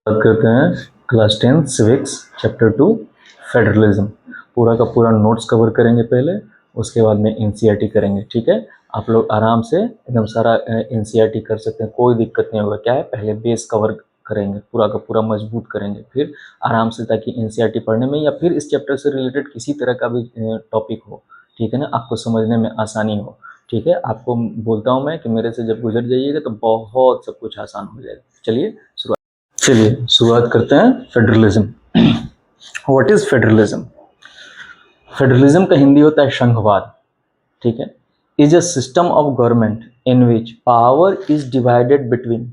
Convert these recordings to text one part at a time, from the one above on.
बात करते हैं क्लास 10 सिविक्स चैप्टर 2 फेडरलिज्म। पूरा का पूरा नोट्स कवर करेंगे पहले, उसके बाद में एनसीईआरटी करेंगे। ठीक है, आप लोग आराम से एकदम सारा एनसीईआरटी कर सकते हैं, कोई दिक्कत नहीं होगा। क्या है, पहले बेस कवर करेंगे, पूरा का पूरा मजबूत करेंगे, फिर आराम से, ताकि एनसीईआरटी पढ़ने में या फिर इस चैप्टर से रिलेटेड किसी तरह का भी टॉपिक हो, ठीक है ना, आपको समझने में आसानी हो। ठीक है, आपको बोलता हूँ मैं कि मेरे से जब गुजर जाइएगा तो बहुत सब कुछ आसान हो जाएगा। चलिए शुरुआत करते हैं federalism. What is federalism? Federalism का हिंदी होता है संघवाद। ठीक है, is a system of government in which power is divided between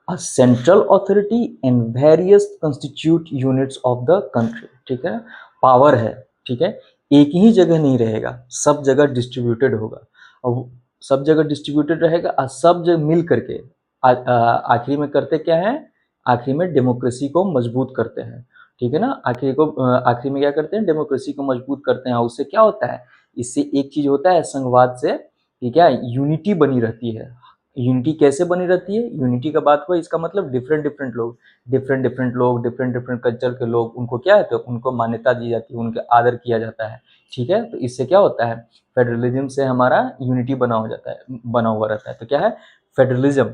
a central authority and various constitute units of the country. ठीक है, पावर है, ठीक है, एक ही जगह नहीं रहेगा, सब जगह डिस्ट्रीब्यूटेड होगा। और सब जगह डिस्ट्रीब्यूटेड रहेगा और सब जगह मिल करके आखिरी में करते क्या है, आखिरी में डेमोक्रेसी को मजबूत करते हैं। ठीक है ना, आखिरी में क्या करते हैं, डेमोक्रेसी को मजबूत करते हैं। उससे क्या होता है, इससे एक चीज होता है संघवाद से, कि क्या यूनिटी बनी रहती है। यूनिटी कैसे बनी रहती है, यूनिटी का बात हुआ, इसका मतलब डिफरेंट डिफरेंट लोग, डिफरेंट डिफरेंट कल्चर के लोग, उनको क्या है, तो उनको मान्यता दी जाती है, उनके आदर किया जाता है। ठीक है, तो इससे क्या होता है, फेडरलिज्म से हमारा यूनिटी बना हो जाता है, बना हुआ रहता है। तो क्या है, federalism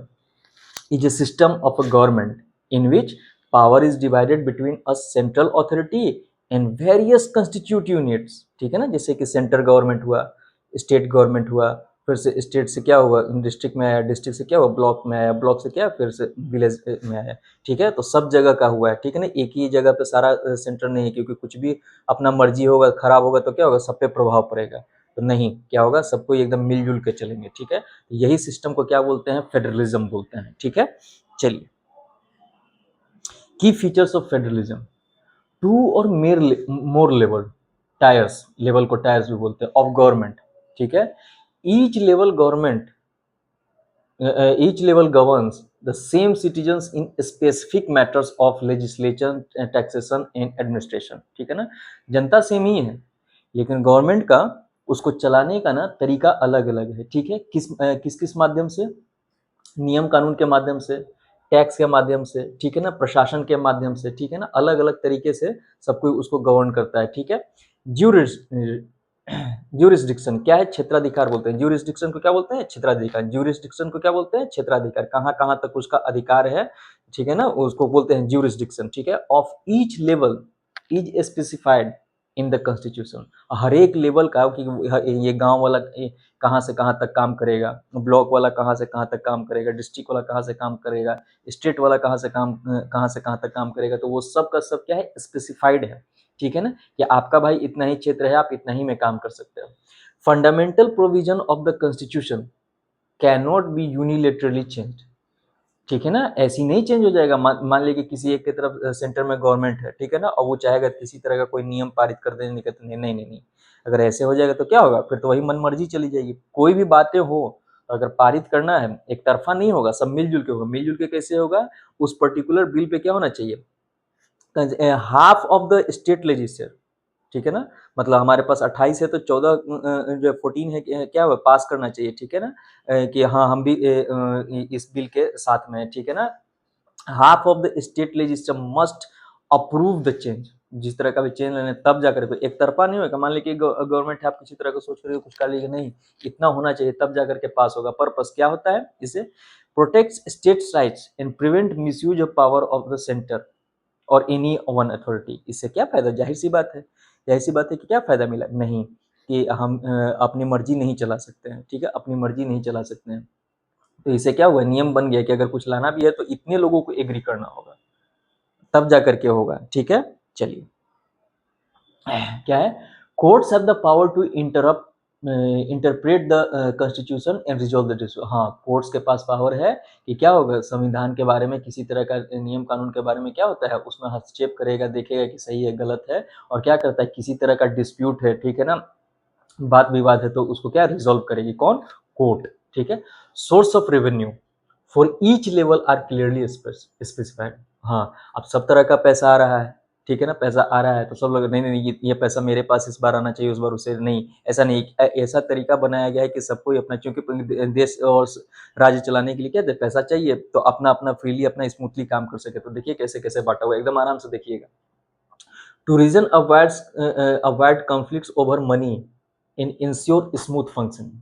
is a system of a government in which power is divided between a central authority and various constituent units। ठीक है ना, जैसे कि सेंट्रल गवर्नमेंट हुआ, स्टेट गवर्नमेंट हुआ, फिर से स्टेट से क्या हुआ, डिस्ट्रिक्ट में आया, डिस्ट्रिक्ट से क्या हुआ, ब्लॉक में आया, ब्लॉक से क्या, फिर से विलेज में आया। ठीक है, तो सब जगह का हुआ है। ठीक है ना, एक ही जगह पे सारा सेंटर नहीं है, क्योंकि कुछ भी अपना मर्जी होगा, खराब होगा तो क्या होगा, सब पे प्रभाव पड़ेगा। तो नहीं, क्या होगा, सबको एकदम मिलजुल के चलेंगे। ठीक है, यही सिस्टम को क्या बोलते हैं, फेडरलिज्म बोलते हैं। ठीक है, चलिए, की फीचर्स ऑफ फेडरलिज्म, टू और मोर लेवल टायर्स, लेवल को टायर्स भी बोलते हैं, ऑफ गवर्नमेंट। ठीक है, each level government, each level governs the same citizens in specific matters of legislation, taxation and administration। ठीक है ना, जनता सेम ही है, लेकिन गवर्नमेंट का, उसको चलाने का ना तरीका अलग अलग है। ठीक है, किस किस माध्यम से, नियम कानून के माध्यम से, टैक्स के माध्यम से, ठीक है ना, प्रशासन के माध्यम से। ठीक है ना, अलग अलग तरीके से सब कोई उसको गवर्न करता है। ठीक है, ज्यूरिस्डिक्शन क्या है, क्षेत्राधिकार बोलते हैं। ज्यूरिस्डिक्शन को क्या बोलते हैं, क्षेत्राधिकार। ज्यूरिस्डिक्शन को क्या बोलते हैं, क्षेत्राधिकार, कहाँ कहाँ तक उसका अधिकार है। ठीक है ना, उसको बोलते हैं ज्यूरिस्डिक्शन। ठीक है, of each level is specified in the constitution. हर एक लेवल का, कि ये गांव वाला कहाँ से कहाँ तक काम करेगा, ब्लॉक वाला कहाँ से कहाँ तक काम करेगा, डिस्ट्रिक्ट वाला कहाँ से काम करेगा, स्टेट वाला कहाँ से कहाँ तक काम करेगा, तो वो सब का सब क्या है, स्पेसिफाइड है। ठीक है ना, कि आपका भाई इतना ही क्षेत्र है, आप इतना ही में काम कर सकते हो। Fundamental provision of the constitution can not be unilaterally change. ठीक है ना, ऐसी नहीं चेंज हो जाएगा। मान लीजिए कि किसी एक की तरफ सेंटर में गवर्नमेंट है, ठीक है ना, और वो चाहेगा किसी तरह का कोई नियम पारित कर देने का, नहीं नहीं नहीं नहीं, अगर ऐसे हो जाएगा तो क्या होगा, फिर तो वही मनमर्जी चली जाएगी। कोई भी बातें हो, अगर पारित करना है, एक तरफा नहीं होगा, सब मिलजुल के होगा। मिलजुल के कैसे होगा, उस पर्टिकुलर बिल पे क्या होना चाहिए, half of the state legislature. ठीक है ना, मतलब हमारे पास 28 है तो 14 जो 14 है, क्या हुआ, पास करना चाहिए। ठीक है ना, कि हाँ हम भी इस बिल के साथ में है। ठीक है ना, half of the state legislature must approve the change. जिस तरह का भी चेंज लेने, तब जाकर के, एक तरफा नहीं होगा। मान लीजिए गवर्नमेंट है, आप किसी तरह का सोच रहे हो, कुछ कर लीजिए, नहीं, इतना होना चाहिए, तब जाकर के पास होगा। पर्पस क्या होता है, इसे protects states rights and prevent misuse of power of the centre और एनी वन अथॉरिटी। इससे क्या फायदा, जाहिर सी बात है, जाहिर सी बात है कि क्या फायदा मिला, नहीं, कि हम अपनी मर्जी नहीं चला सकते हैं। ठीक है, अपनी मर्जी नहीं चला सकते हैं। तो इससे क्या हुआ, नियम बन गया कि अगर कुछ लाना भी है तो इतने लोगों को एग्री करना होगा, तब जा करके होगा। ठीक है, चलिए, क्या है, courts have the power to interpret the constitution and resolve the dispute. हाँ, कोर्ट्स के पास पावर है कि क्या होगा, संविधान के बारे में, किसी तरह का नियम कानून के बारे में क्या होता है, उसमें हस्तक्षेप करेगा, देखेगा कि सही है गलत है, और क्या करता है, किसी तरह का डिस्प्यूट है, ठीक है ना, वाद विवाद है, तो उसको क्या रिजॉल्व करेगी, कौन, कोर्ट। ठीक है, source of revenue for each level are clearly specified. हाँ, अब सब तरह का पैसा आ रहा है, ठीक है ना, पैसा आ रहा है तो सब लोग नहीं नहीं नहीं, ये पैसा मेरे पास इस बार आना चाहिए, उस बार उसे नहीं, ऐसा नहीं। ऐसा तरीका बनाया गया है कि सबको ही अपना, क्योंकि देश और राज्य चलाने के लिए क्या पैसा चाहिए, तो अपना अपना फ्रीली अपना स्मूथली काम कर सके। तो देखिए कैसे कैसे बांटा हुआ है, एकदम आराम से देखिएगा। To reason avoid conflicts over money and ensure smooth functioning।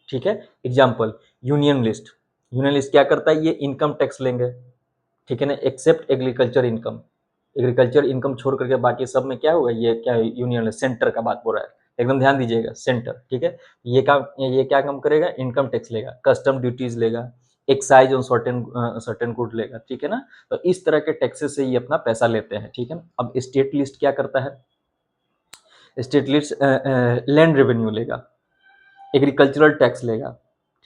ठीक है, example union list. Union list क्या करता है, ये इनकम टैक्स लेंगे, ठीक है ना, except agriculture income. Agriculture income छोड़ करके बाकी सब में क्या होगा, ये क्या यूनियन लिस्ट सेंटर का बात हो रहा है, एकदम ध्यान दीजिएगा, सेंटर। ठीक है, ये क्या काम करेगा, इनकम टैक्स लेगा, कस्टम ड्यूटीज लेगा, excise on certain certain good लेगा। ठीक है ना, तो इस तरह के टैक्सेस से ये अपना पैसा लेते हैं। ठीक है, अब स्टेट लिस्ट क्या करता है, स्टेट लिस्ट लैंड रेवेन्यू लेगा, एग्रीकल्चरल टैक्स लेगा,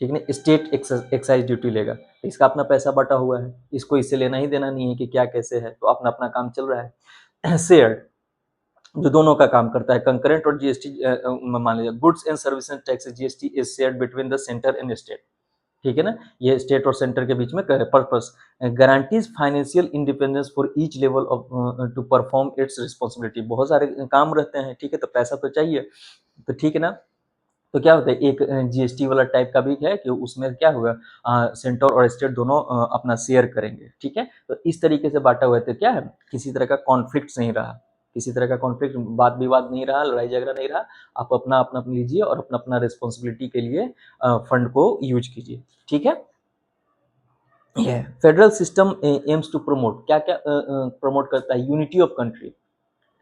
ठीक है ना, स्टेट एक्साइज ड्यूटी लेगा। इसका अपना पैसा बटा हुआ है, इसको इससे लेना ही देना नहीं है कि क्या कैसे है, तो अपना अपना काम चल रहा है। शेयर्ड, जो दोनों का काम करता है, कंकरेंट और जीएसटी, मान लीजिए goods and services tax GST is shared between the centre and state. ठीक है ना, ये स्टेट और सेंटर के बीच में purpose guarantees financial independence for each level of to perform its responsibility. बहुत सारे काम रहते हैं, ठीक है, तो पैसा तो चाहिए, तो ठीक है ना। तो क्या होता है, एक जीएसटी वाला टाइप का भी है कि उसमें क्या होगा, सेंटर और स्टेट दोनों अपना शेयर करेंगे। ठीक है, तो इस तरीके से बांटा हुआ है, तो क्या है, किसी तरह का कॉन्फ्लिक्ट नहीं रहा, किसी तरह का कॉन्फ्लिक्ट, वाद विवाद नहीं रहा, लड़ाई झगड़ा नहीं रहा। आप अपना अपना लीजिए और अपना अपना रिस्पॉन्सिबिलिटी के लिए फंड को यूज कीजिए। ठीक है, federal system aims to promote, क्या क्या प्रमोट करता है, यूनिटी ऑफ कंट्री।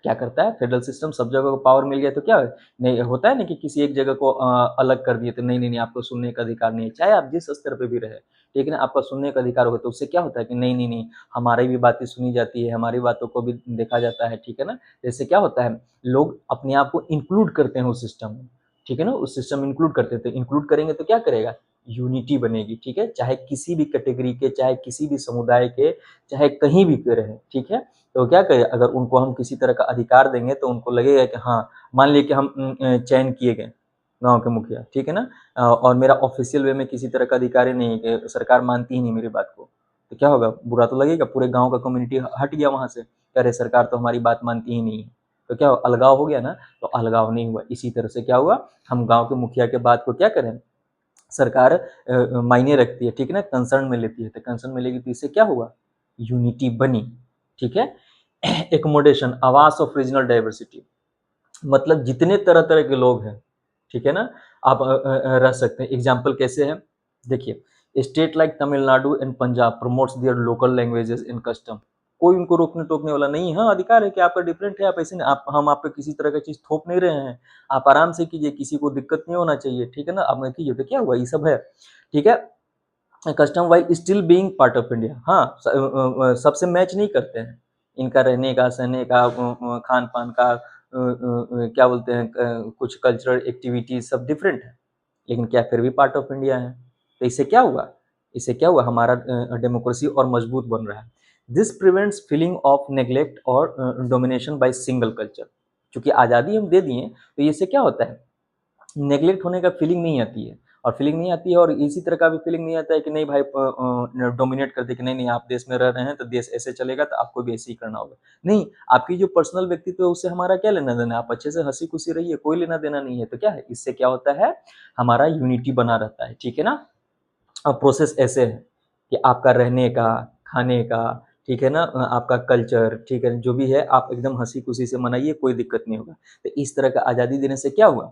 क्या करता है, फेडरल सिस्टम, सब जगह को पावर मिल गया तो क्या नहीं होता है ना कि किसी एक जगह को अलग कर दिए, तो नहीं नहीं नहीं, आपको सुनने का अधिकार नहीं है, चाहे आप जिस स्तर पे भी रहे, ठीक है ना, आपका सुनने का अधिकार होगा। तो उससे क्या होता है कि नहीं नहीं नहीं, हमारी भी बातें सुनी जाती है, हमारी बातों को भी देखा जाता है। ठीक है ना, जैसे क्या होता है, लोग अपने आप को इंक्लूड करते हैं उस सिस्टम में। ठीक है ना, उस सिस्टम में इंक्लूड करते हैं, तो इंक्लूड करेंगे तो क्या करेगा, यूनिटी बनेगी। ठीक है, चाहे किसी भी कैटेगरी के, चाहे किसी भी समुदाय के, चाहे कहीं भी के रहे। ठीक है, तो क्या करें, अगर उनको हम किसी तरह का अधिकार देंगे तो उनको लगेगा कि हाँ, मान लीजिए कि हम चयन किए गए गांव के मुखिया, ठीक है ना, और मेरा ऑफिशियल वे में किसी तरह का अधिकार ही नहीं है कि सरकार मानती ही नहीं मेरी बात को, तो क्या होगा, बुरा तो लगेगा, पूरे गांव का कम्युनिटी हट गया वहां से, कह रहे सरकार तो हमारी बात मानती ही नहीं है, तो क्या अलगाव हो गया ना। तो अलगाव नहीं हुआ, इसी तरह से क्या हुआ, हम गाँव के मुखिया के बात को क्या करें, सरकार मायने रखती है, ठीक है ना, कंसर्न में लेती है, तो कंसर्न में लेगी तो इससे क्या हुआ, यूनिटी बनी। ठीक है, एकोमोडेशन, आवास ऑफ रीजनल डाइवर्सिटी, मतलब जितने तरह तरह के लोग हैं, ठीक है ना, आप रह सकते हैं। एग्जाम्पल कैसे है, देखिए, state like Tamil Nadu and Punjab promotes their local languages in custom. कोई उनको रोकने टोकने वाला नहीं है, हाँ अधिकार है कि आपका डिफरेंट है, आप ऐसे नहीं, आप हम आप पे किसी तरह का चीज थोप नहीं रहे हैं, आप आराम से कीजिए, किसी को दिक्कत नहीं होना चाहिए। ठीक है ना, आप कीजिए, तो क्या हुआ, ये सब है। ठीक है, custom wise still being part of India, हाँ, सबसे मैच नहीं करते हैं, इनका रहने का, सहने का, खान पान का, क्या बोलते हैं, कुछ कल्चरल एक्टिविटीज सब डिफरेंट है, लेकिन क्या फिर भी पार्ट ऑफ इंडिया है। तो इससे क्या हुआ, इससे क्या हुआ, हमारा डेमोक्रेसी और मजबूत बन रहा है। This prevents feeling of neglect और डोमिनेशन बाय सिंगल कल्चर। क्योंकि आज़ादी हम दे दिए, तो इससे क्या होता है, नेग्लेक्ट होने का फीलिंग नहीं आती है, और फीलिंग नहीं आती है, और इसी तरह का भी फीलिंग नहीं आता है कि नहीं भाई डोमिनेट कर दे, कि नहीं नहीं आप देश में रह रहे हैं तो देश ऐसे चलेगा, तो आपको भी ऐसे ही करना होगा। नहीं, आपकी जो पर्सनल व्यक्तित्व है उससे हमारा क्या लेना देना, आप अच्छे से हंसी खुशी रहिए, कोई लेना देना नहीं है। तो क्या है, इससे क्या होता है, हमारा यूनिटी बना रहता है। ठीक है ना, अब प्रोसेस ऐसे है कि आपका रहने का, खाने का, ठीक है ना, आपका कल्चर, ठीक है, जो भी है आप एकदम हंसी खुशी से मनाइए, कोई दिक्कत नहीं होगा। तो इस तरह का आज़ादी देने से क्या हुआ,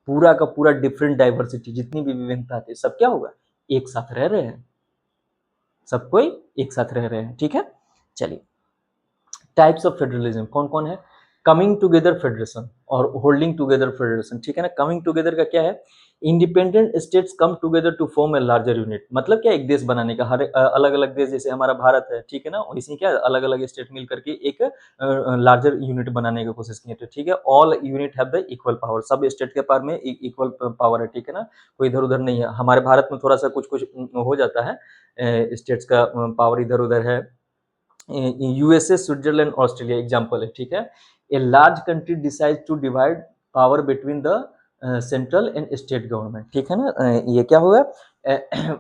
पूरा का पूरा डिफरेंट डाइवर्सिटी, जितनी भी विभिन्नता थी, सब क्या होगा, एक साथ रह रहे हैं, सब कोई एक साथ रह रहे हैं। ठीक है, चलिए, टाइप्स ऑफ फेडरलिज्म कौन कौन है, कमिंग टुगेदर फेडरेशन और होल्डिंग टुगेदर फेडरेशन। ठीक है ना, कमिंग टुगेदर का क्या है, independent states come together to form a larger unit, मतलब क्या, एक देश बनाने का, हर अलग अलग देश, जैसे हमारा भारत है, ठीक है ना, वैसे क्या अलग अलग स्टेट मिल करके एक लार्जर यूनिट बनाने की कोशिश की है। ठीक है, all unit have the equal power, सब स्टेट के पास में इक्वल पावर है। ठीक है ना, कोई इधर उधर नहीं है, हमारे भारत में थोड़ा सा कुछ कुछ हो जाता है, स्टेट्स का पावर इधर उधर है। यूएसए, स्विट्जरलैंड, ऑस्ट्रेलिया एग्जाम्पल है। ठीक है, a large country decide to divide power between the central and state government. ठीक है ना, ये क्या हुआ,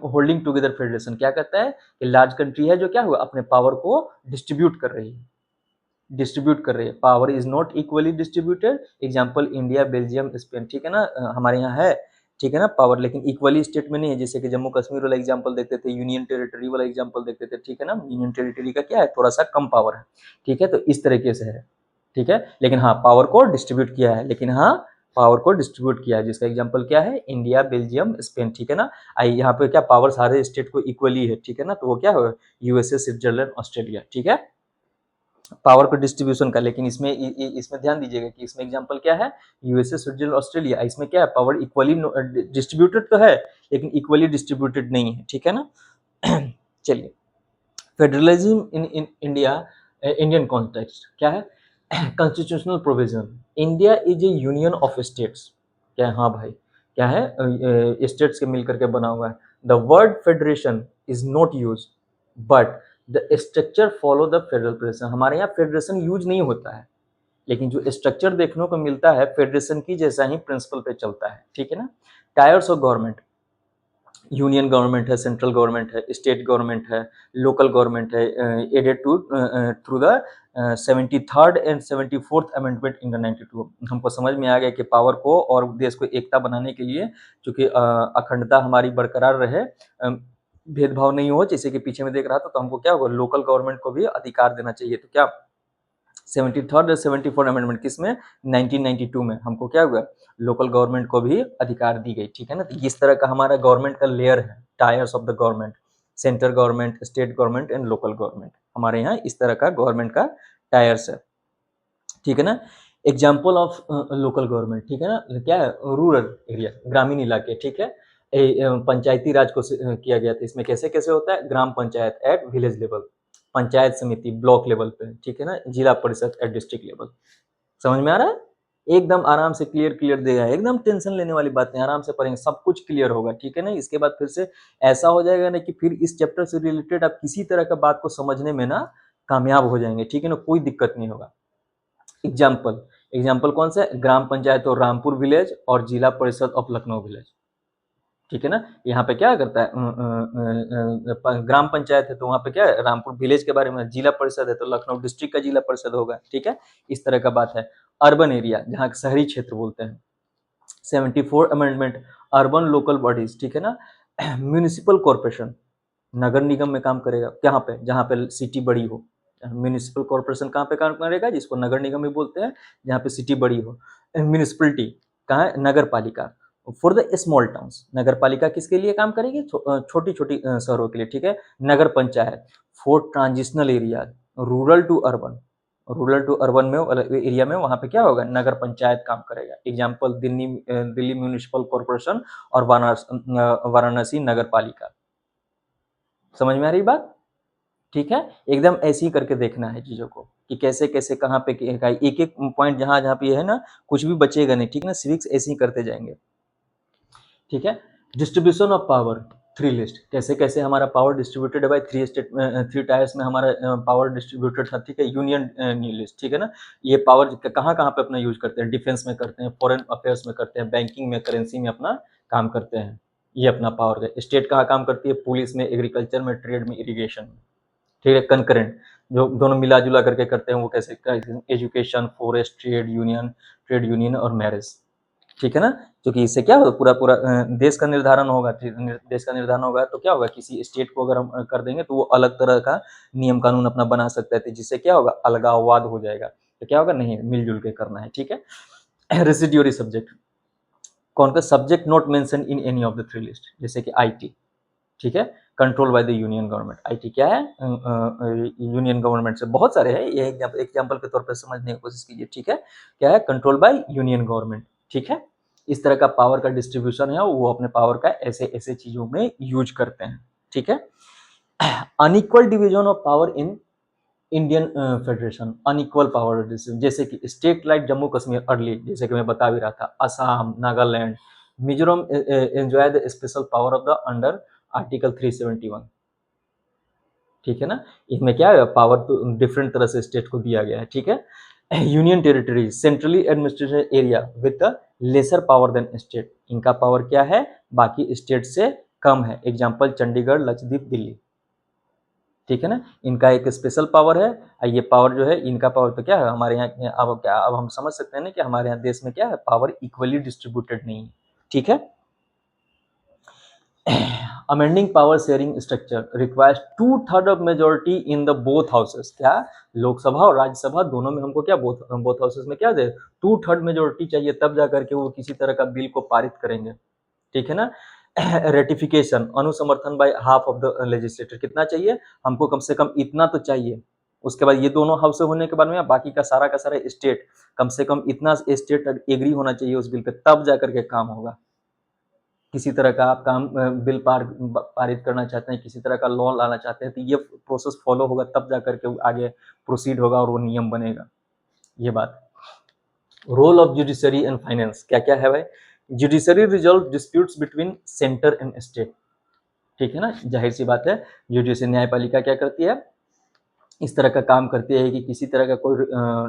होल्डिंग टुगेदर फेडरेशन क्या कहता है कि लार्ज कंट्री है जो क्या हुआ, अपने पावर को डिस्ट्रीब्यूट कर रही है। डिस्ट्रीब्यूट कर रही है, power is not equally distributed, example India, Belgium, Spain, ठीक है ना, हमारे यहाँ है, ठीक है ना पावर, लेकिन इक्वली स्टेट में नहीं है, जैसे कि जम्मू कश्मीर वाला एग्जांपल देखते थे, यूनियन टेरिटरी वाला एग्जांपल देखते थे, ठीक है ना, यूनियन टेरिटरी का क्या है, थोड़ा सा कम पावर है, ठीक है, तो इस तरीके से है, ठीक है, लेकिन हाँ पावर को डिस्ट्रीब्यूट किया है, लेकिन हाँ पावर को डिस्ट्रीब्यूट किया है, जिसका एग्जांपल क्या है, इंडिया, बेल्जियम, स्पेन, ठीक है ना, आई यहाँ पे क्या पावर सारे स्टेट को इक्वली है, ठीक है ना, तो वो क्या होगा, यूएसए, स्विट्जरलैंड, ऑस्ट्रेलिया, ठीक है, पावर को डिस्ट्रीब्यूशन का, लेकिन इसमें इसमें ध्यान दीजिएगा कि इसमें एग्जांपल क्या है, यूएसए, स्विट्जरलैंड, ऑस्ट्रेलिया, इसमें क्या है, पावर इक्वली डिस्ट्रीब्यूटेड तो है, लेकिन इक्वली डिस्ट्रीब्यूटेड नहीं है, ठीक है ना। चलिए, federalism in India, Indian context क्या है, constitutional provision, India is A union of states, क्या है, हाँ भाई क्या है, स्टेट्स के मिलकर के बना हुआ है, the word federation is not use but the structure follow the federal operation, हमारे यहाँ फेडरेशन यूज नहीं होता है, लेकिन जो स्ट्रक्चर देखने को मिलता है फेडरेशन की जैसा ही प्रिंसिपल पे चलता है, ठीक है ना। Tiers of government, union government है, सेंट्रल गवर्नमेंट है, स्टेट गवर्नमेंट है, लोकल गवर्नमेंट है, added to through the 73rd and 74th amendment in 92, हमको समझ में आ गया कि पावर को और देश को एकता बनाने के लिए, चूंकि अखंडता हमारी बरकरार रहे, भेदभाव नहीं हो, जैसे कि पीछे में देख रहा था, तो हमको क्या होगा, लोकल गवर्नमेंट को भी अधिकार देना चाहिए, तो क्या 73rd और 74th अमेंडमेंट किसमें, 1992 में हमको क्या हुआ, लोकल गवर्नमेंट को भी अधिकार दी गई, ठीक है ना, तो इस तरह का हमारा गवर्नमेंट का लेयर है, tyres of the government, central government, state government and local government, हमारे यहाँ इस तरह का गवर्नमेंट का टायर्स है, ठीक है ना। एग्जाम्पल ऑफ लोकल गवर्नमेंट, ठीक है ना, क्या है, रूरल एरिया, ग्रामीण इलाके, ठीक है, पंचायती राज को किया गया था, इसमें कैसे कैसे होता है, gram panchayat at village level, panchayat samiti block level पे, ठीक है ना, जिला परिषद एट डिस्ट्रिक्ट लेवल, समझ में आ रहा है, एकदम आराम से क्लियर क्लियर देगा, एकदम टेंशन लेने वाली बात नहीं, आराम से पढ़ेंगे सब कुछ क्लियर होगा, ठीक है ना। इसके बाद फिर से ऐसा हो जाएगा ना कि फिर इस चैप्टर से रिलेटेड आप किसी तरह का बात को समझने में ना कामयाब हो जाएंगे, ठीक है ना, कोई दिक्कत नहीं होगा। एग्जाम्पल, एग्जाम्पल कौन सा है, ग्राम पंचायत और रामपुर विलेज और जिला परिषद ऑफ लखनऊ विलेज, ठीक है ना, यहाँ पे क्या करता है, ग्राम पंचायत है तो वहाँ पे क्या है, रामपुर विलेज के बारे में, जिला परिषद है तो लखनऊ डिस्ट्रिक्ट का जिला परिषद होगा, ठीक है, इस तरह का बात है। अर्बन एरिया, जहाँ शहरी क्षेत्र बोलते हैं, 74 अमेंडमेंट, अर्बन लोकल बॉडीज, ठीक है ना, म्यूनिसिपल कॉर्पोरेशन, नगर निगम में काम करेगा, कहाँ पे, जहाँ पे सिटी बड़ी हो, म्यूनिसिपल कॉर्पोरेशन कहाँ पे काम करेगा, जिसको नगर निगम भी बोलते हैं, जहाँ पे सिटी बड़ी हो। म्यूनिसिपलिटी कहाँ है, नगर पालिका, फॉर द स्मॉल टाउन्स, नगर पालिका किसके लिए काम करेगी, छोटी छोटी शहरों के लिए, ठीक है। Nagar panchayat for transitional area, rural to urban, rural to urban में एरिया में वहां पे क्या होगा, नगर पंचायत काम करेगा। एग्जाम्पल दिल्ली म्यूनिसिपल कॉर्पोरेशन और वाराणसी नगर पालिका, समझ में आ रही बात, ठीक है, एकदम ऐसे ही करके देखना है चीजों को कि कैसे कैसे कहाँ पे एक एक पॉइंट जहां जहां पे ये है ना, कुछ भी बचेगा नहीं, ठीक है ना, सिविक्स ऐसे ही करते जाएंगे, ठीक है। Distribution of power, three list, कैसे कैसे हमारा पावर डिस्ट्रीब्यूटेड है भाई, थ्री टायर्स में हमारा पावर डिस्ट्रीब्यूटेड था, ठीक है, यूनियन न्यू लिस्ट, ठीक है ना, ये पावर कहाँ कहाँ पे अपना यूज करते हैं, डिफेंस में करते हैं, फॉरेन अफेयर्स में करते हैं, बैंकिंग में, करेंसी में अपना काम करते हैं, ये अपना पावर है। स्टेट कहाँ काम करती है, पुलिस में, एग्रीकल्चर में, ट्रेड में, इरिगेशन में, ठीक है। कंकरेंट, जो दोनों मिला जुला करके करते हैं वो कैसे, एजुकेशन, फॉरेस्ट, ट्रेड यूनियन और मैरिज, ठीक है ना, क्योंकि इससे क्या होगा, पूरा पूरा देश का निर्धारण होगा, देश का निर्धारण होगा तो क्या होगा, किसी स्टेट को अगर हम कर देंगे तो वो अलग तरह का नियम कानून अपना बना सकता है, तो जिससे क्या होगा, अलगाववाद हो जाएगा, तो क्या होगा, नहीं मिलजुल के करना है, ठीक है। रेसिड्यूरी सब्जेक्ट, कौन का subject not mention in any of the three list, जैसे कि आईटी, ठीक है, control by the union government, IT क्या है, यूनियन गवर्नमेंट से, बहुत सारे हैं, ये एग्जाम्पल के तौर पर समझने की कोशिश कीजिए, ठीक है, क्या है, कंट्रोल बाय यूनियन गवर्नमेंट, ठीक है। इस तरह का पावर का डिस्ट्रीब्यूशन है, वो अपने पावर का ऐसे ऐसे चीजों में यूज करते हैं, ठीक है। Unequal division of power in Indian federation, unequal power distribution, जैसे कि state like Jammu Kashmir early, जैसे कि मैं बता भी रहा था, Assam, Nagaland, Mizoram enjoy the special power of the under article 371, ठीक है ना, इसमें क्या है, पावर तो डिफरेंट तरह से स्टेट को दिया गया है, ठीक है। Union territory, centrally administered area with the lesser power than state, इनका पावर क्या है, बाकी स्टेट से कम है। एग्जाम्पल चंडीगढ़, लक्षद्वीप, दिल्ली, ठीक है ना। इनका एक स्पेशल पावर है, ये पावर जो है, इनका पावर तो क्या है हमारे यहाँ, अब हम समझ सकते हैं ना कि हमारे यहाँ देश में क्या है, पावर इक्वली डिस्ट्रीब्यूटेड नहीं है, ठीक है। Amending power sharing structure requires 2/3 of majority in the both houses. क्या लोकसभा और राज्यसभा दोनों में हमको क्या बोथ हाउसेस में क्या दे, 2/3 मेजोरिटी चाहिए, तब जा करके वो किसी तरह का बिल को पारित करेंगे, ठीक है ना। रेटिफिकेशन अनुसमर्थन by half of the legislator, कितना चाहिए हमको, कम से कम इतना तो चाहिए। उसके बाद ये दोनों हाउस होने के बाद में बाकी का सारा स्टेट, कम से कम इतना स्टेट एग्री होना चाहिए उस बिल पे, तब जा करके काम होगा। किसी तरह का आप काम बिल पारित करना चाहते हैं, किसी तरह का लॉ लाना चाहते हैं, तो ये प्रोसेस फॉलो होगा, तब जा करके आगे प्रोसीड होगा और वो नियम बनेगा। ये बात। Role of judiciary and finance क्या क्या है भाई। Judiciary resolve disputes between centre and state, ठीक है ना। जाहिर सी बात है, जुडिशरी न्यायपालिका क्या करती है, इस तरह का काम करती है कि किसी तरह का कोई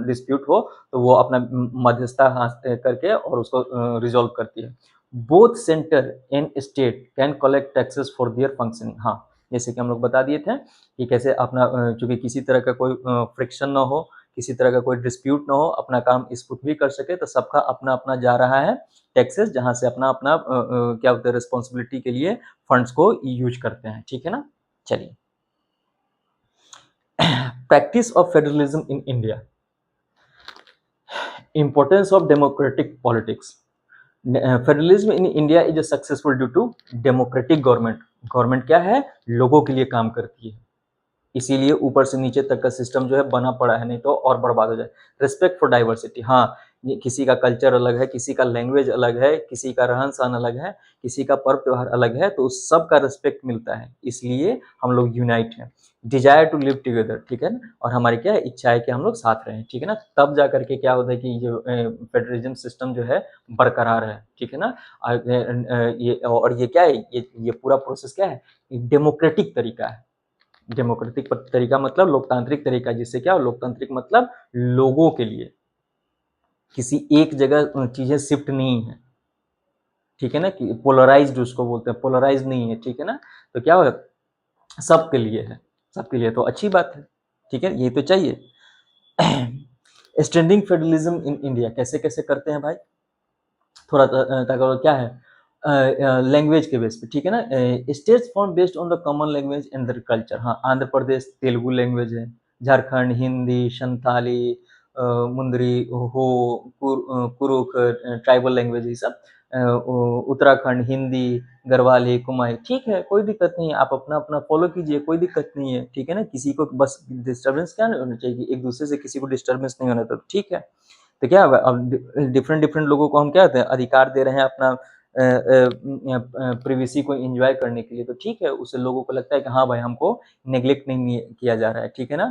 डिस्प्यूट हो तो वो अपना मध्यस्थता हाथ करके और उसको रिजॉल्व करती है। Both centre and state can collect taxes for their functioning. हाँ, जैसे कि हम लोग बता दिए थे कि कैसे अपना चूंकि किसी तरह का कोई फ्रिक्शन ना हो, किसी तरह का कोई डिस्प्यूट ना हो, अपना काम स्मूथली कर सके, तो सबका अपना अपना जा रहा है टैक्सेस, जहां से अपना अपना क्या होता है रिस्पॉन्सिबिलिटी के लिए फंड्स को यूज करते हैं, ठीक है ना। चलिए, practice of federalism in India, importance of democratic politics. Federalism in India is successful due to democratic government. Government क्या है, लोगों के लिए काम करती है, इसीलिए ऊपर से नीचे तक का सिस्टम जो है बना पड़ा है, नहीं तो और बर्बाद हो जाए। रिस्पेक्ट फॉर डाइवर्सिटी, हाँ, किसी का कल्चर अलग है, किसी का लैंग्वेज अलग है, किसी का रहन सहन अलग है, किसी का पर्व त्योहार अलग है, तो उस सब का रिस्पेक्ट मिलता है, इसलिए हम लोग यूनाइट हैं। डिजायर टू लिव टुगेदर, ठीक है ना, और हमारी क्या है, इच्छा है कि हम लोग साथ रहें, ठीक है ना, तब जा करके क्या होता है कि जो फेडरलिज्म सिस्टम जो है बरकरार है, ठीक है ना। और ये क्या है, ये पूरा प्रोसेस क्या है, डेमोक्रेटिक तरीका है। डेमोक्रेटिक तरीका मतलब लोकतांत्रिक तरीका, जिससे क्या, लोकतांत्रिक मतलब लोगों के लिए, किसी एक जगह चीजें शिफ्ट नहीं है, ठीक है ना, कि पोलराइज्ड उसको बोलते हैं, पोलराइज नहीं है, ठीक है ना। तो क्या हो, सबके लिए है, सबके लिए, तो अच्छी बात है, ठीक है, ये तो चाहिए। स्टैंडिंग फेडरलिज्म इन इंडिया कैसे कैसे करते हैं भाई, थोड़ा क्या है, लैंग्वेज के बेस पे, ठीक है ना। States form based on the common language and the culture. हाँ, आंध्र प्रदेश तेलुगु लैंग्वेज है, झारखंड हिंदी, संथाली, मुंदरी, हो, कुरुख ट्राइबल लैंग्वेज, ये सब। उत्तराखंड हिंदी, गढ़वाली, कुमाई, ठीक है, कोई दिक्कत नहीं है, आप अपना अपना फॉलो कीजिए, कोई दिक्कत नहीं है, ठीक है ना। किसी को बस डिस्टर्बेंस क्या नहीं होना चाहिए, एक दूसरे से किसी को डिस्टर्बेंस नहीं होना, तो ठीक है। तो क्या होगा, अब डिफरेंट डिफरेंट लोगों को हम क्या कहते हैं, अधिकार दे रहे हैं अपना प्रिवेसी को एंजॉय करने के लिए, तो ठीक है, उससे लोगों को लगता है कि हाँ भाई हमको नेग्लेक्ट नहीं किया जा रहा है, ठीक है ना।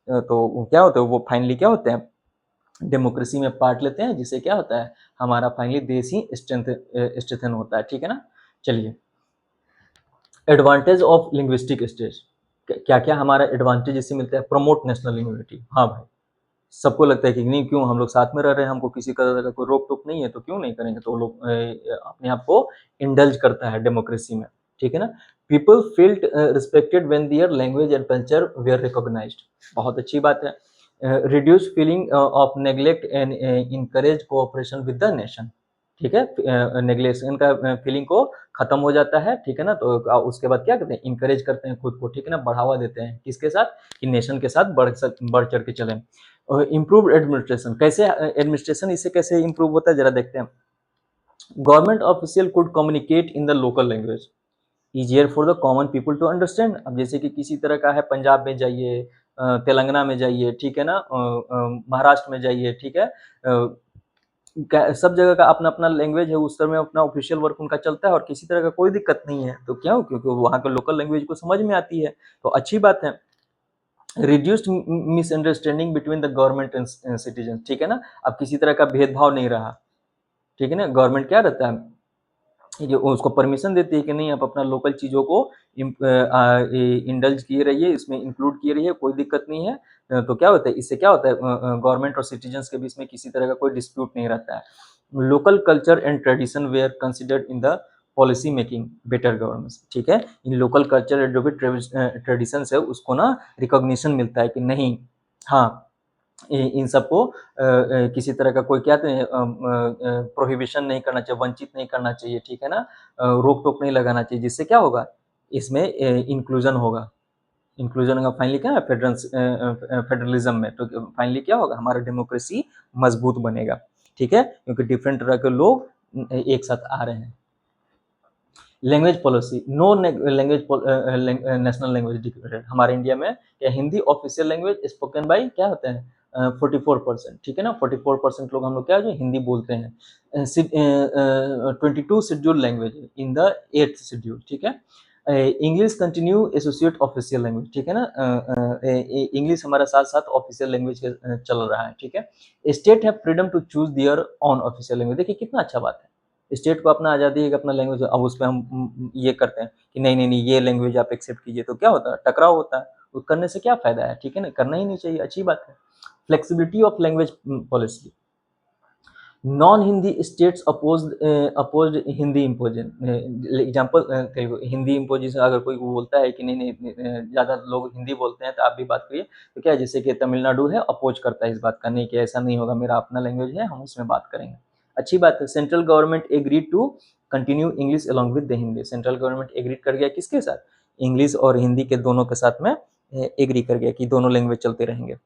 तो क्या होता है, वो फाइनली क्या होते हैं, डेमोक्रेसी में पार्ट लेते हैं, जिससे क्या होता है, हमारा फाइनली देश ही स्ट्रेंथन होता है, ठीक है ना। चलिए, एडवांटेज ऑफ लिंग्विस्टिक स्टेज, क्या क्या हमारा एडवांटेज इससे मिलता है, प्रमोट नेशनल यूनिटी। हाँ भाई, सबको लगता है कि नहीं, क्यों, हम लोग साथ में रह रहे हैं, हमको किसी तरह का कोई रोक टोक नहीं है, तो क्यों नहीं करेंगे, तो लोग अपने आप को इंडल्ज करता है डेमोक्रेसी में, ठीक है ना। People feeled respected when their language and culture were recognised, बहुत अच्छी बात है। Reduce feeling of neglect and encourage cooperation with the nation, ठीक है, नेग्लेक्शन का फीलिंग को खत्म हो जाता है, ठीक है ना। तो उसके बाद क्या करते हैं, इंकरेज करते हैं खुद को, ठीक है ना, बढ़ावा देते हैं, किसके साथ, कि नेशन के साथ बढ़ चढ़ के चलें। इम्प्रूव एडमिनिस्ट्रेशन, कैसे एडमिनिस्ट्रेशन इससे कैसे इम्प्रूव होता है, जरा देखते हैं। Government official could communicate in the local language, easier for the common people to understand. अब जैसे कि किसी तरह का है, पंजाब में जाइए, तेलंगाना में जाइए, ठीक है ना, महाराष्ट्र में जाइए, ठीक है, सब जगह का अपना अपना लैंग्वेज है, उस तरह में अपना ऑफिशियल वर्क उनका चलता है और किसी तरह का कोई दिक्कत नहीं है, तो क्यों, क्योंकि वहाँ के लोकल लैंग्वेज को समझ में आती है, तो अच्छी बात है। Reduced misunderstanding between the government and citizen, ठीक है ना, अब किसी तरह का भेदभाव नहीं रहा, ठीक है ना। गवर्नमेंट क्या रहता है, जो उसको परमिशन देती है कि नहीं, आप अपना लोकल चीज़ों को इंडल्ज किए रहिए, इसमें इंक्लूड किए रहिए, कोई दिक्कत नहीं है। तो क्या होता है, इससे क्या होता है, गवर्नमेंट और सिटीजन्स के बीच में किसी तरह का कोई डिस्प्यूट नहीं रहता है। Local culture and tradition were considered in the policy making, better governance, ठीक है। इन लोकल कल्चर जो भी ट्रेडिशंस है उसको ना रिकॉग्निशन मिलता है कि नहीं, हाँ, इन सबको किसी तरह का कोई क्या प्रोहिबिशन नहीं करना चाहिए, वंचित नहीं करना चाहिए, ठीक है ना, रोक टोक नहीं लगाना चाहिए, जिससे क्या होगा, इसमें इंक्लूजन होगा। इंक्लूजन होगा, फाइनली क्या है, फेडरलिज्म में, तो फाइनली क्या होगा, हमारा डेमोक्रेसी मजबूत बनेगा, ठीक है, क्योंकि डिफरेंट तरह के लोग एक साथ आ रहे हैं। Language policy, no language national language declared, हमारे इंडिया में क्या Hindi official language spoken by क्या होते हैं 44%, ठीक है ना, 44% लोग हम लोग क्या जो हिंदी बोलते हैं। 22 schedule language in the 8th schedule, ठीक है। English continue associate official language, ठीक है ना, इंग्लिश हमारा साथ साथ ऑफिशियल लैंग्वेज के चल रहा है, ठीक है। State have freedom to choose their own official language, देखिए कितना अच्छा बात है, स्टेट को अपना आज़ादी है कि अपना लैंग्वेज, अब उस पर हम ये करते हैं कि नहीं नहीं नहीं ये लैंग्वेज आप एक्सेप्ट कीजिए, तो क्या होता है, टकराव होता है, वो करने से क्या फायदा है, ठीक है ना, करना ही नहीं चाहिए, अच्छी बात है। Flexibility of language policy, non Hindi states opposed Hindi imposition, example Telugu Hindi imposition, अगर कोई बोलता है कि नहीं नहीं ज़्यादा लोग हिंदी बोलते हैं तो आप भी बात करिए, तो क्या है, जैसे कि तमिलनाडु है अपोज करता है इस बात का, नहीं कि ऐसा नहीं होगा, मेरा अपना लैंग्वेज है, हम उसमें बात करेंगे, अच्छी बात है। Central government agree to continue English along with the Hindi, central government agree कर गया किसके साथ, इंग्लिश और हिंदी के दोनों के साथ में एग्री कर गया कि दोनों लैंग्वेज चलते रहेंगे।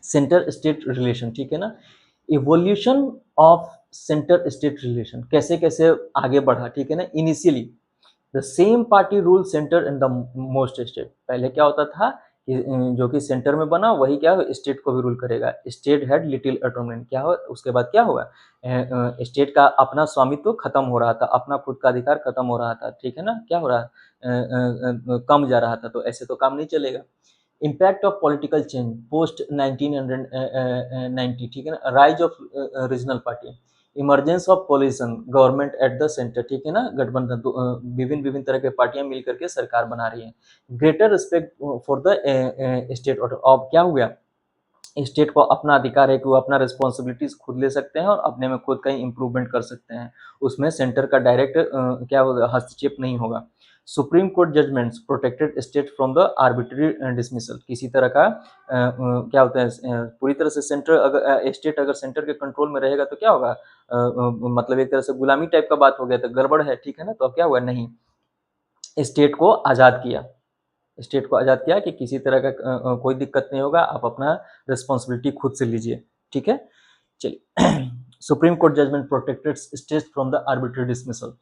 सेंटर स्टेट रिलेशन, ठीक है ना, evolution of centre state relation, कैसे कैसे आगे बढ़ा, ठीक है ना। Initially the same party rule centre in the most state, पहले क्या होता था कि जो कि सेंटर में बना वही क्या स्टेट को भी रूल करेगा, स्टेट हैड लिटिल ऑटोनॉमी, क्या हो उसके बाद क्या हुआ, स्टेट का अपना स्वामित्व खत्म हो रहा था, अपना खुद का अधिकार खत्म हो रहा था, ठीक है ना, क्या हो रहा कम जा रहा था, तो ऐसे तो काम नहीं चलेगा। Impact of political change post 1990, ठीक है ना, rise of regional party, emergence of coalition government at the centre, ठीक है ना, गठबंधन, विभिन्न विभिन्न तरह के पार्टियां मिलकर के सरकार बना रही हैं। Greater respect for the state order, अब क्या हो गया, स्टेट को अपना अधिकार है कि वो अपना रिस्पॉन्सिबिलिटीज खुद ले सकते हैं और अपने में खुद का ही इम्प्रूवमेंट कर सकते हैं, उसमें सेंटर का डायरेक्ट क्या होगा, हस्तक्षेप नहीं होगा। Supreme Court judgments protected state from the arbitrary dismissal, किसी तरह का क्या होता है पूरी तरह से सेंटर अगर स्टेट अगर सेंटर के कंट्रोल में रहेगा तो क्या होगा, मतलब एक तरह से गुलामी टाइप का बात हो गया, तो गड़बड़ है, ठीक है ना, तो अब क्या हुआ, नहीं, स्टेट को आज़ाद किया, स्टेट को आज़ाद किया कि किसी तरह का कोई दिक्कत नहीं होगा, आप अपना रिस्पॉन्सिबिलिटी खुद से लीजिए, ठीक है। चलिए supreme court judgment protected state from the arbitrary dismissal,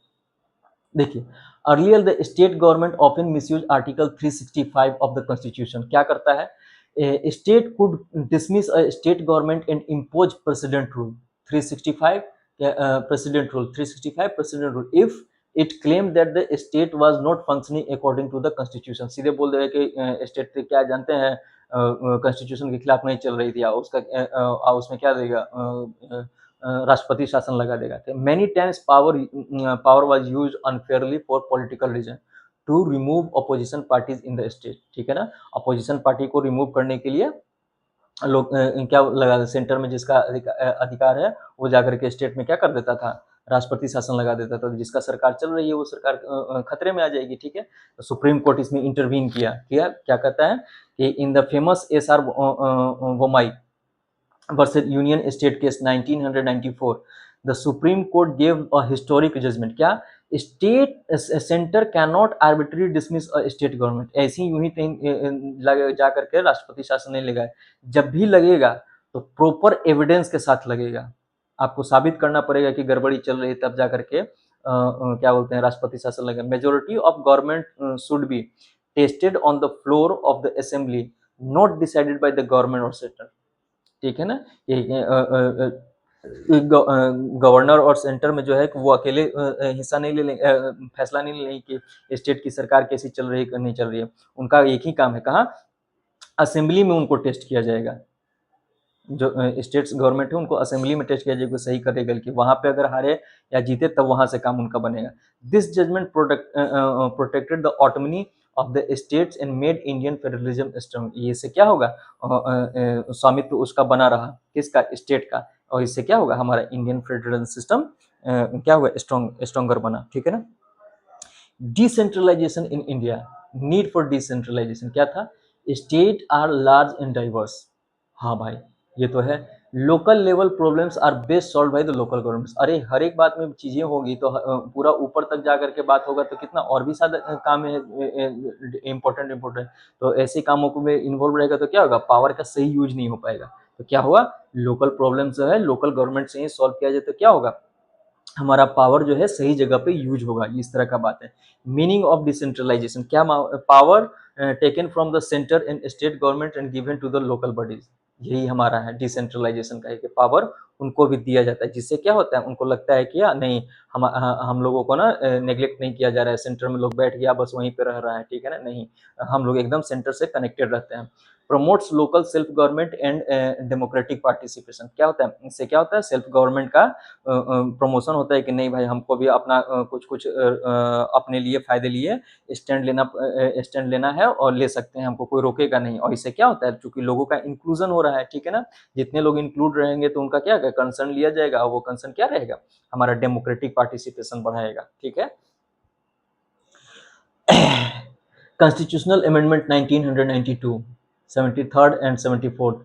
देखिए earlier the state government often misuse article 365 of the constitution, क्या करता है, state could dismiss a state government and impose president rule 365 president rule 365 president rule if it claim that the state was not functioning according to the constitution, सीधे बोल दे कि state क्या जानते हैं constitution के खिलाफ नहीं चल रही थी, उसका उसमें क्या देगा, राष्ट्रपति शासन लगा देगा। Many times power was used unfairly for political reason to remove opposition parties in the state, ठीक है ना, अपोजिशन पार्टी को रिमूव करने के लिए लोग क्या लगा, सेंटर में जिसका अधिकार है वो जाकर के स्टेट में क्या कर देता था, राष्ट्रपति शासन लगा देता था, जिसका सरकार चल रही है वो सरकार खतरे में आ जाएगी, ठीक है। तो सुप्रीम कोर्ट इसमें इंटरवीन किया, क्या कहता है कि in the famous SR Bommai versus Union State case 1994, the Supreme Court gave a historic judgment, क्या state centre can not arbitrary dismiss a state government, ऐसे ही यूं ही कहीं जा करके राष्ट्रपति शासन नहीं लगाए, जब भी लगेगा तो प्रॉपर एविडेंस के साथ लगेगा, आपको साबित करना पड़ेगा कि गड़बड़ी चल रही है, तब जा करके क्या बोलते हैं राष्ट्रपति शासन लगे। Majority of government should be tested on the floor of the assembly, not decided by the government और सेंटर, ठीक है ना, गवर्नर और सेंटर में जो है वो अकेले हिस्सा नहीं ले फैसला नहीं ले कि स्टेट की सरकार कैसी चल रही है नहीं चल रही है, उनका एक ही काम है, कहाँ, असेंबली में उनको टेस्ट किया जाएगा, जो स्टेट्स गवर्नमेंट है उनको असेंबली में टेस्ट किया जाएगा, सही करेगा कि वहां पे अगर हारे या जीते तब वहां से काम उनका बनेगा। This judgment protected the autonomy of the states and made Indian federalism strong, ये इससे क्या होगा, स्वामित्व उसका बना रहा, किसका, स्टेट का, और इससे क्या होगा, हमारा इंडियन फेडरल सिस्टम क्या हुआ, स्ट्रॉन्गर बना, ठीक है ना। Decentralisation in India, need for decentralisation क्या था, state are large and diverse, हाँ भाई ये तो है, local level problems are best solve by the local governments, अरे हर एक बात में चीजें होगी तो पूरा ऊपर तक जा करके बात होगा तो कितना और भी सारा काम है इम्पोर्टेंट, तो ऐसे कामों को में इन्वॉल्व रहेगा तो क्या होगा, पावर का सही यूज नहीं हो पाएगा, तो क्या हुआ, लोकल प्रॉब्लम जो है लोकल गवर्नमेंट से ही सॉल्व किया जाए तो क्या होगा, हमारा पावर जो है सही जगह पे यूज होगा, इस तरह का बात है। मीनिंग ऑफ डिसेंट्रलाइजेशन क्या, power taken from the centre and state government and given to the local bodies, यही हमारा है डिसेंट्रलाइजेशन का, कि पावर उनको भी दिया जाता है, जिससे क्या होता है, उनको लगता है कि या नहीं हम लोगों को ना नेग्लेक्ट नहीं किया जा रहा है, सेंटर में लोग बैठ गया बस वहीं पे रह रहा है, ठीक है ना, नहीं, हम लोग एकदम सेंटर से कनेक्टेड रहते हैं। Promotes local self government and democratic participation, क्या होता है इससे, क्या होता है, सेल्फ गवर्नमेंट का प्रमोशन होता है कि नहीं भाई हमको भी अपना कुछ कुछ अपने लिए फायदे लिए स्टैंड लेना है और ले सकते हैं, हमको कोई रोकेगा नहीं, और इससे क्या होता है, चूंकि लोगों का इंक्लूजन हो रहा है, ठीक है ना, जितने लोग इंक्लूड रहेंगे तो उनका क्या कंसर्न लिया जाएगा, और वो कंसर्न क्या रहेगा, हमारा डेमोक्रेटिक पार्टिसिपेशन बढ़ाएगा, ठीक है। Constitutional amendment 1992, 73rd and 74th,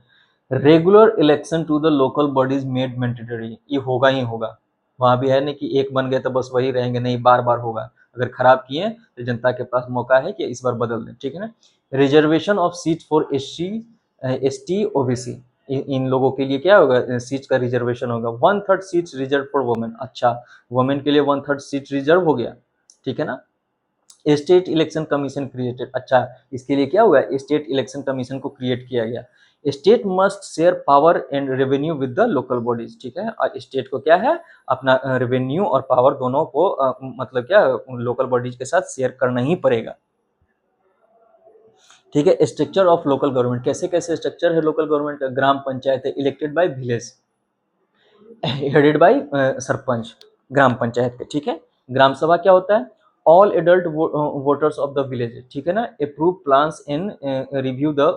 regular election to the local bodies made mandatory, ये होगा ही होगा, वहां भी है नहीं कि एक बन गए तो बस वही रहेंगे, नहीं बार बार होगा, अगर खराब किए तो जनता के पास मौका है कि इस बार बदल दें, ठीक है ना। Reservation of seat for ST OBC, इन लोगों के लिए क्या होगा, सीट का रिजर्वेशन होगा, 1/3 सीट रिजर्व फॉर वुमेन, अच्छा वुमेन के लिए 1/3 सीट रिजर्व हो गया, ठीक है ना। स्टेट इलेक्शन कमीशन क्रिएटेड, अच्छा इसके लिए क्या हुआ, स्टेट इलेक्शन कमीशन को क्रिएट किया गया। State must share power and revenue with the local bodies, ठीक है, और स्टेट को क्या है, अपना रेवेन्यू और पावर दोनों को मतलब क्या लोकल बॉडीज के साथ शेयर करना ही पड़ेगा, ठीक है। स्ट्रक्चर ऑफ लोकल गवर्नमेंट, कैसे कैसे स्ट्रक्चर है लोकल गवर्नमेंट, ग्राम पंचायत है, elected by village, headed by sarpanch, gram panchayat के, ठीक है। ग्राम सभा क्या होता है, all adult voters of the village, ठीक है ना, approve plans in review the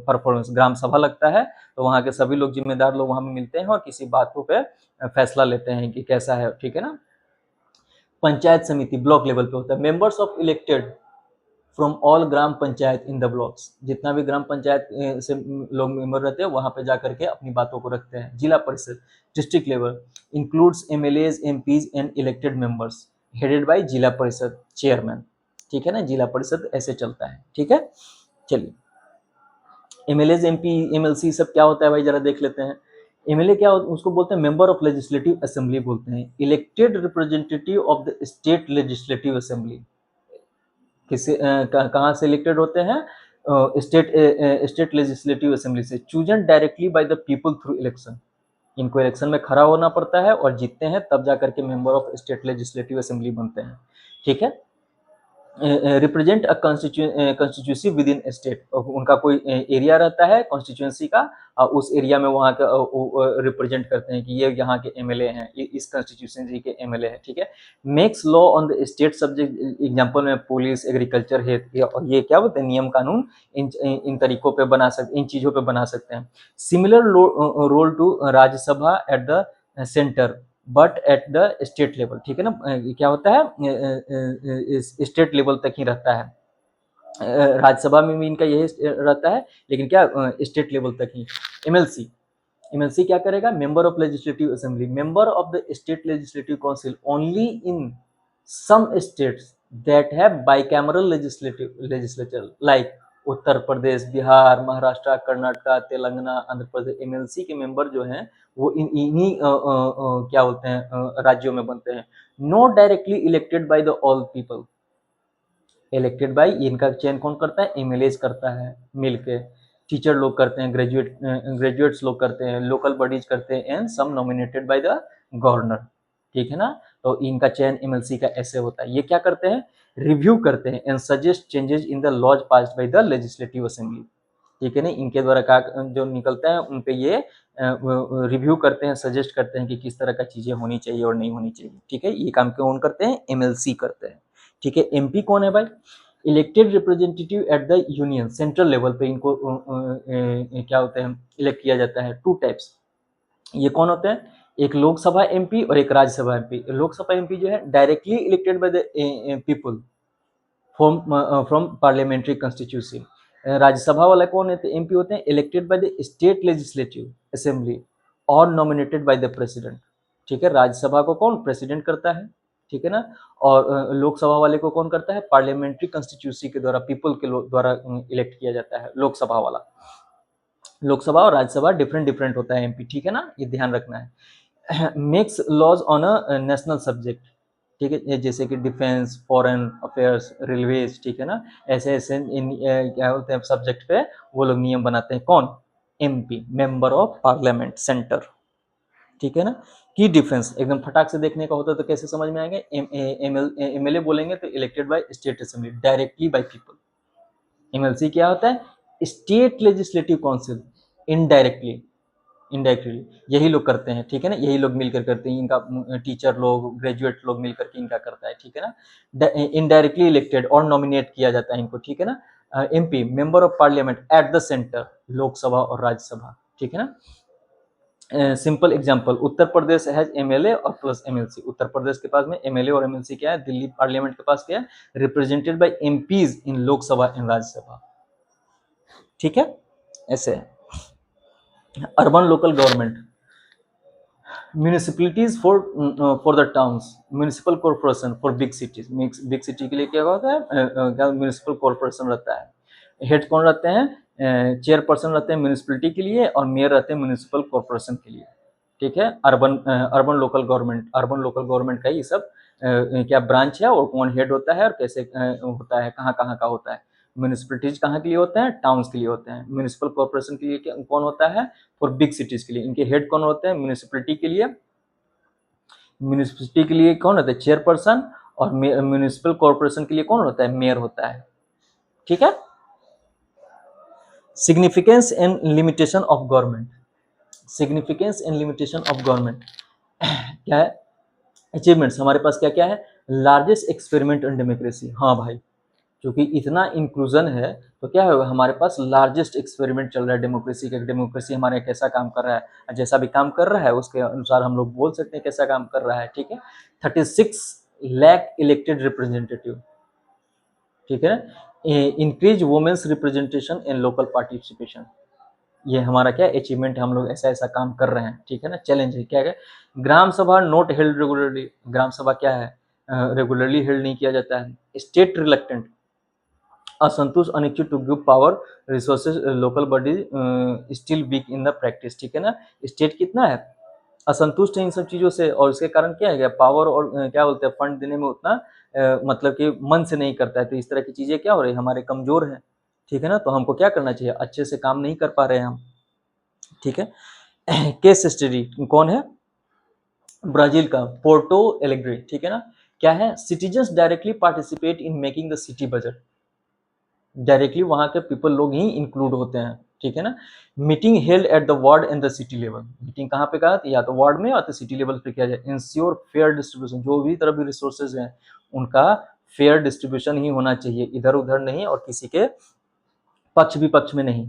performance, gram sabha लगता है तो वहाँ के सभी लोग जिम्मेदार लोग वहाँ में मिलते हैं और किसी बातों पे फैसला लेते हैं कि कैसा है, ठीक है ना। पंचायत समिति ब्लॉक लेवल पे होता है, members of elected from all gram panchayat in the blocks, जितना भी ग्राम पंचायत से लोग मेंबर रहते हैं वहां पे जाकर के अपनी बातों को रखते हैं। जिला परिषद district level includes MLAs MPs and elected members, headed by जिला परिषद चेयरमैन, ठीक है ना, जिला परिषद ऐसे चलता है, ठीक है। चलिए एमएलएज एमपी एमएलसी सब क्या होता है भाई जरा देख लेते हैं। एमएलए क्या होता है, उसको बोलते हैं मेंबर ऑफ लेजिस्लेटिव असेंबली बोलते हैं, elected representative of the state legislative assembly, किसे कहाँ से इलेक्टेड होते हैं, स्टेट लेजिस्लेटिव असेंबली से, chosen directly by the people through election, इनको इलेक्शन में खड़ा होना पड़ता है और जीतते हैं तब जाकर के member of state legislative assembly बनते हैं, ठीक है। Represent a constituency with in state, उनका कोई एरिया रहता है कॉन्स्टिट्यूंसी का, उस एरिया में वहाँ का रिप्रेजेंट करते हैं कि ये यहाँ के एमएलए हैं, ये इस कॉन्स्टिट्यूंसी के एमएलए हैं, ठीक है। Makes law on the state subject, example में पुलिस एग्रीकल्चर है, ये क्या बोलते हैं नियम कानून, इन तरीकों पे बना सकते, इन चीज़ों पे बना सकते हैं। Similar role to Rajya Sabha at the centre but at the state level, ठीक है ना, क्या होता है स्टेट लेवल तक ही रहता है, राज्यसभा में भी इनका यही रहता है, लेकिन क्या स्टेट लेवल तक ही। एमएलसी, एमएलसी क्या करेगा, member of legislative assembly, member of the state legislative council only in some states that have bicameral legislature like Uttar Pradesh, Bihar, Maharashtra, Karnataka, Telangana, Andhra Pradesh. MLC के मेंबर जो हैं वो इन्हीं क्या बोलते हैं राज्यों में बनते हैं। Not directly elected by the all people, elected by, इनका चयन कौन करता है, एमएलए करता है मिलके, टीचर लोग करते हैं, ग्रेजुएट्स लोग करते हैं, लोकल बॉडीज करते हैं, and some nominated by the governor, ठीक है ना। तो इनका चयन एमएलसी का ऐसे होता है, ये क्या करते हैं, रिव्यू करते हैं and suggest changes in the laws passed by the legislative assembly, ठीक है ना, इनके द्वारा का जो निकलता है उन पे ये रिव्यू करते हैं, सजेस्ट करते हैं कि किस तरह का चीजें होनी चाहिए और नहीं होनी चाहिए, ठीक है, ये काम कौन करते हैं, एमएलसी करते हैं, ठीक है। एमपी कौन है भाई, elected representative at the union central level पे इनको क्या होते हैं इलेक्ट किया जाता है। टू टाइप्स, ये कौन होते हैं, एक लोकसभा एमपी और एक राज्यसभा एमपी। लोकसभा एमपी जो है directly elected by the people from parliamentary constituency. Rajya Sabha वाला कौन है, एमपी होते हैं elected by the state legislative assembly और नॉमिनेटेड बाय द प्रेसिडेंट। ठीक है, राज्यसभा को कौन प्रेसिडेंट करता है, ठीक है ना, और लोकसभा वाले को कौन करता है, पार्लियामेंट्री कॉन्स्टिट्यूंसी के द्वारा, पीपल के द्वारा इलेक्ट किया जाता है लोकसभा वाला। लोकसभा और राज्यसभा डिफरेंट डिफरेंट होता है एमपी, ठीक है ना, ये ध्यान रखना है। Makes laws on a national subject, ठीक है, जैसे कि डिफेंस, फॉरेन अफेयर्स, रेलवेज, ठीक है ना, ऐसे ऐसे इन क्या होते हैं सब्जेक्ट पे वो लोग नियम बनाते हैं। कौन, MP, member of parliament centre, ठीक है ना। की डिफरेंस एकदम फटाक से देखने का होता है तो कैसे समझ में आएंगे, एमएलए बोलेंगे तो elected by state assembly, directly by people. MLC क्या होता है, state legislative council, indirectly, indirectly यही लोग करते हैं, ठीक है ना, यही लोग मिलकर करते हैं, इनका टीचर लोग, ग्रेजुएट लोग मिलकर के इनका करता है, ठीक है ना। इनडायरेक्टली इलेक्टेड और नॉमिनेट किया जाता है इनको, ठीक है ना। MP, member of parliament eight the centre, Lok Sabha और राज्यसभा, ठीक है ना। Simple example, Uttar Pradesh has MLA और प्लस एमएलसी। उत्तर प्रदेश के पास में एमएलए और एमएलसी क्या है, दिल्ली पार्लियामेंट के पास क्या है, represented by MPs in Lok Sabha and Rajya Sabha, ठीक है, ऐसे है। Urban local government, municipalities for the towns, municipal corporation for big cities. Big city के लिए क्या होता है, क्या म्यूनिसिपल कॉर्पोरेशन रहता है। हेड कौन रहते हैं, चेयरपर्सन रहते हैं म्यूनिसिपलिटी के लिए और मेयर रहते हैं म्यूनिसिपल कॉर्पोरेशन के लिए, ठीक है। Urban local government, urban local government का ये सब क्या ब्रांच है और कौन हेड होता है और कैसे होता है, कहाँ कहाँ का होता है। म्यूनिसिपलिटीज कहाँ के लिए होते हैं, टाउन्स के लिए होते हैं। म्यूनिसिपल कॉर्पोरेशन के लिए कौन होता है, फॉर बिग सिटीज के लिए, इनके हेड कौन होते हैं, म्यूनिसिपलिटी के लिए, म्यूनिसिपलिटी के लिए कौन होता है, चेयरपर्सन, और म्यूनिसिपल कॉर्पोरेशन के लिए कौन होता है, मेयर होता है, ठीक है। Significance and limitation of government, significance and limitation of government क्या है, अचीवमेंट्स हमारे पास क्या क्या है, लार्जेस्ट एक्सपेरिमेंट इन डेमोक्रेसी। हाँ भाई, क्योंकि इतना इंक्लूजन है तो क्या होगा, हमारे पास लार्जेस्ट एक्सपेरिमेंट चल रहा है डेमोक्रेसी का। डेमोक्रेसी हमारे कैसा काम कर रहा है, जैसा भी काम कर रहा है उसके अनुसार हम लोग बोल सकते हैं कैसा काम कर रहा है, ठीक है। 36 लाख इलेक्टेड रिप्रेजेंटेटिव, ठीक है। Increase women's representation in local participation, ये हमारा क्या अचीवमेंट है, हम लोग ऐसा ऐसा काम कर रहे हैं, ठीक है ना। चैलेंज है क्या है, ग्राम सभा नॉट हेल्ड रेगुलरली, ग्राम सभा क्या है, रेगुलरली हेल्ड नहीं किया जाता है। स्टेट रिलेक्टेंट, असंतुष्ट, अनिच्छुक to give power resources local body still weak in the practice, ठीक है ना। स्टेट कितना है, असंतुष्ट है इन सब चीज़ों से, और इसके कारण क्या है, पावर और क्या बोलते हैं फंड देने में उतना मतलब कि मन से नहीं करता है। तो इस तरह की चीज़ें क्या हो रही है, हमारे कमजोर हैं, ठीक है ना। तो हमको क्या करना चाहिए, अच्छे से काम नहीं कर पा रहे हैं हम, ठीक है। केस स्टडी कौन है, ब्राजील का पोर्टो एलेग्रे, ठीक है ना। क्या है, citizens directly participate in making the city budget, directly वहां के पीपल लोग ही इंक्लूड होते हैं, ठीक है ना। Meeting held at the ward and the city level, meeting कहाँ पे कहा, या तो वार्ड में या तो सिटी लेवल पे किया जाए। इंश्योर फेयर डिस्ट्रीब्यूशन, जो भी तरह भी रिसोर्सेज हैं उनका फेयर डिस्ट्रीब्यूशन ही होना चाहिए, इधर उधर नहीं और किसी के पक्ष विपक्ष में नहीं।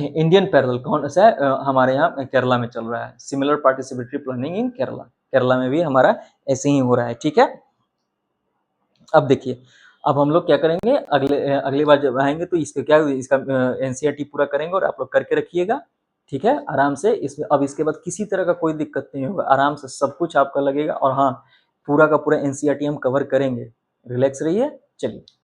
इंडियन पैरेलल कौन सा है, हमारे यहाँ केरला में चल रहा है, similar participatory planning in Kerala, Kerala में भी हमारा ऐसे ही हो रहा है, ठीक है। अब देखिए, अब हम लोग क्या करेंगे, अगली बार जब आएंगे तो इसका क्या, इसका एनसीईआरटी पूरा करेंगे और आप लोग करके रखिएगा, ठीक है, आराम से। इसमें अब इसके बाद किसी तरह का कोई दिक्कत नहीं होगा, आराम से सब कुछ आपका लगेगा। और हाँ, पूरा का पूरा एनसीईआरटी हम कवर करेंगे, रिलैक्स रहिए, चलिए।